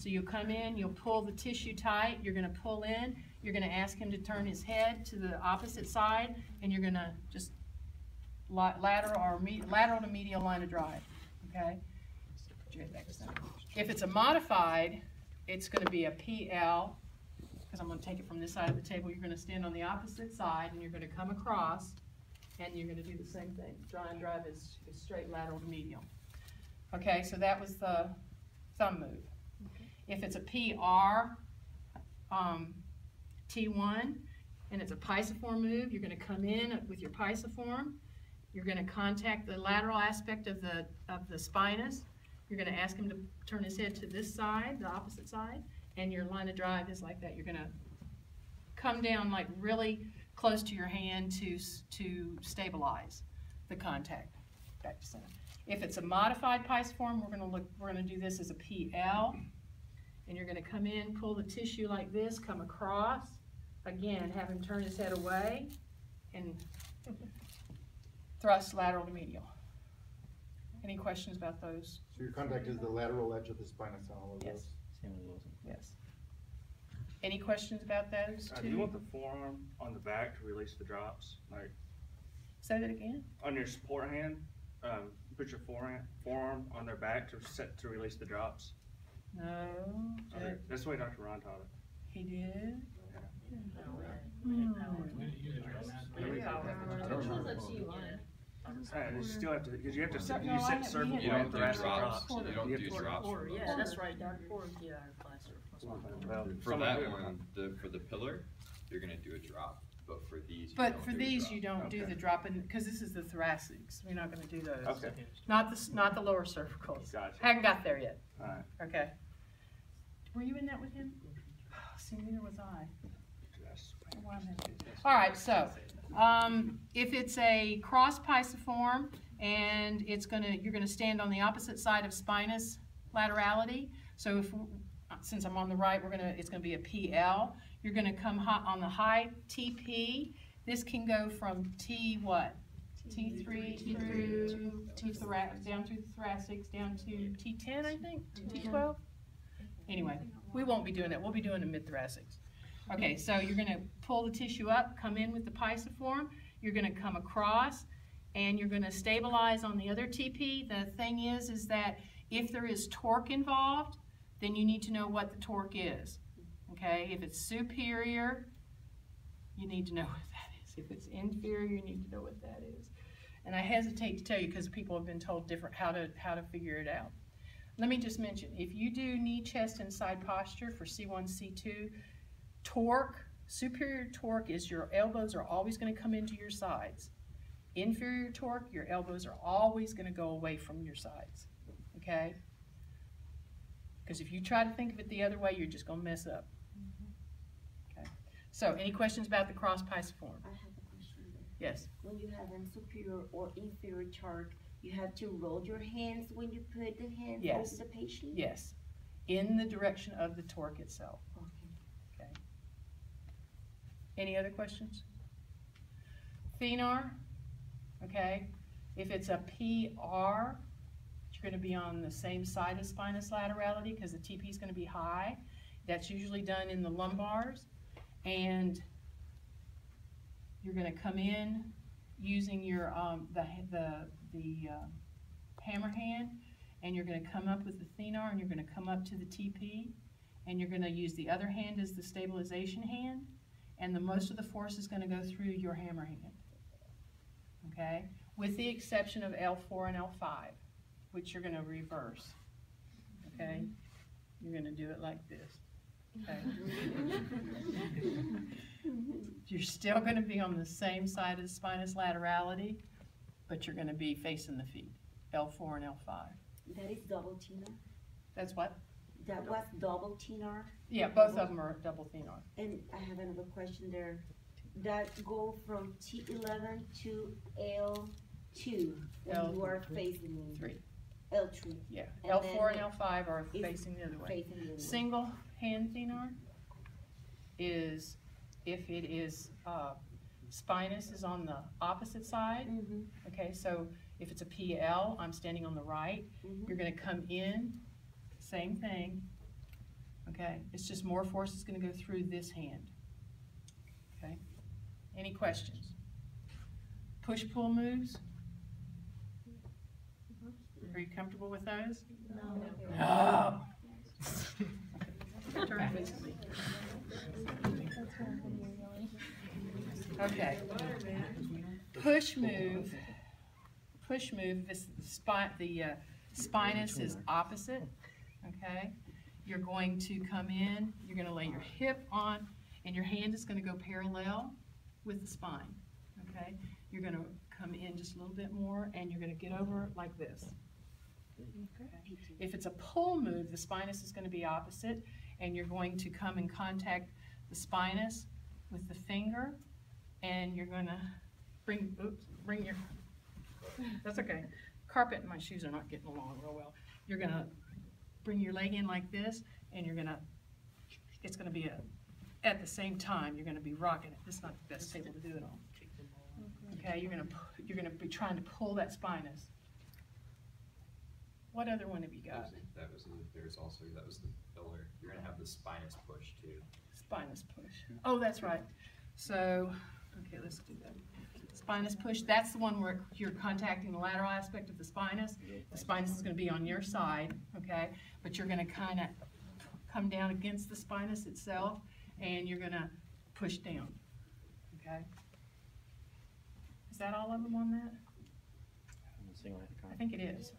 So you'll come in, you'll pull the tissue tight, you're gonna pull in, you're gonna ask him to turn his head to the opposite side, and you're gonna just lateral to medial line of drive, okay? If it's a modified, it's gonna be a PL, because I'm gonna take it from this side of the table. You're gonna stand on the opposite side, and you're gonna come across, and you're gonna do the same thing. Draw and drive is straight lateral to medial. Okay, so that was the thumb move. Okay. If it's a PR, T1, and it's a pisiform move, you're gonna come in with your pisiform. You're gonna contact the lateral aspect of the spinous. You're gonna ask him to turn his head to this side, the opposite side, and your line of drive is like that. You're gonna come down like really close to your hand to stabilize the contact back to center. If it's a modified pisiform, we're gonna do this as a PL, and you're gonna come in, pull the tissue like this, come across, again, have him turn his head away, and thrust lateral to medial. Any questions about those? So your contact is the lateral edge of the spinous on all of those? Yes. Any questions about those two? Do you want the forearm on the back to release the drops? Like, say that again? On your support hand, put your forearm on their back to release the drops. No. Okay. That's the way Dr. Ron taught it. He did? You still have to, because you set cervical and thoracic drops. You don't do drops. Yeah, that's right, Dr. Ford, yeah, our class. For that one, for the pillar, you're gonna do a drop. But for these, you don't do the drop in, because this is the thoracics. We're not going to do those. Okay. Not the lower cervicals. Gotcha. Haven't got there yet. All right. Okay. Were you in that with him? See, neither was I. All right. So, if it's a cross pisiform and you're gonna stand on the opposite side of spinous laterality. So since I'm on the right, it's gonna be a PL. You're going to come on the high TP. This can go from T what? T3 through down through the thoracics, down to T10, I think? T12? Anyway, we won't be doing that. We'll be doing the mid-thoracics. Okay, so you're going to pull the tissue up, come in with the pisiform. You're going to come across, and you're going to stabilize on the other TP. The thing is that if there is torque involved, then you need to know what the torque is. Okay, if it's superior, you need to know what that is. If it's inferior, you need to know what that is. And I hesitate to tell you because people have been told different how to figure it out. Let me just mention, if you do knee, chest, and side posture for C1, C2, torque, superior torque is your elbows are always going to come into your sides. Inferior torque, your elbows are always going to go away from your sides. Okay? Because if you try to think of it the other way, you're just going to mess up. Okay. So, any questions about the cross pisiform? I have a question there. Yes. When you have a superior or inferior torque, you have to roll your hands when you put the hands over the patient? Yes. In the direction of the torque itself. Okay. Okay. Any other questions? Thenar. Okay. If it's a PR, you're going to be on the same side of spinous laterality because the TP is going to be high. That's usually done in the lumbars, and you're going to come in using your hammer hand, and you're going to come up with the thenar, and you're going to come up to the TP, and you're going to use the other hand as the stabilization hand, and most of the force is going to go through your hammer hand. Okay, with the exception of L4 and L5. Which you're going to reverse, okay? You're going to do it like this, okay? You're still going to be on the same side of spinous laterality, but you're going to be facing the feet, L4 and L5. That is double thenar? That's what? That was double thenar? Yeah, both of them are double thenar. And I have another question there. That go from T11 to L2 when you are facing 3. L3. Yeah, L4 and L5 are facing the other way. Single hand thenar is if it is spinous is on the opposite side. Okay, so if it's a PL, I'm standing on the right. You're going to come in, same thing, Okay, it's just more force is gonna go through this hand. Okay, any questions? Push-pull moves? Are you comfortable with those? No. Turn facing me. Okay. Push move, this spinous is opposite, okay? You're going to come in, you're gonna lay your hip on, and your hand is gonna go parallel with the spine, okay? You're gonna come in just a little bit more, and you're gonna get over like this. Okay. If it's a pull move, the spinous is gonna be opposite, and you're going to come and contact the spinous with the finger, and you're gonna bring your, that's okay. Carpet and my shoes are not getting along real well. You're gonna bring your leg in like this, and you're gonna, it's gonna be at the same time, you're gonna be rocking it. This is not the best table to do it on. Okay, you're gonna be trying to pull that spinous. What other one have you got? That was the pillar. You're gonna have the spinous push too. Spinous push. Oh, that's right. So, okay, let's do that. Spinous push, that's the one where you're contacting the lateral aspect of the spinous. The spinous is gonna be on your side, okay? But you're gonna kinda come down against the spinous itself, and you're gonna push down, okay? Is that all of them on that? I think it is.